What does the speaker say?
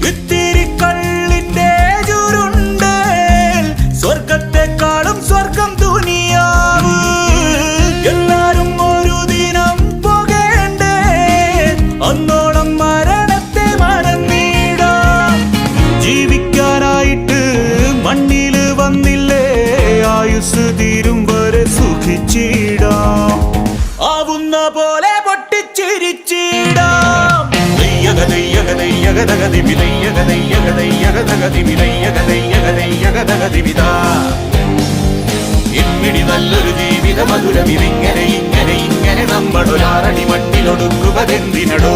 ഇത്തിരി കള്ളിന്റെ ചുരുണ്ട് സ്വർഗത്തെക്കാളും സ്വർഗം ദുനിയാവ്. എല്ലാരും ഒരു ദിനം പോകേണ്ടേ, അന്നോളം മരണത്തെ മറന്നിടാം. ജീവിക്കാനായിട്ട് മണ്ണില് വന്നില്ലേ, ആയുസ് തീരും വരെ സുഖിച്ചിടാം. ആവുന്ന പോലെ പൊട്ടിച്ചിരിച്ചിടാം. ഇമ്മിടി നല്ലൊരു ജീവിത മധുരം. ഇതിങ്ങനെ ഇങ്ങനെ ഇങ്ങനെ നമ്മളൊരാറടി മണ്ണിലൊടുക്കുകതെന്തിനടോ?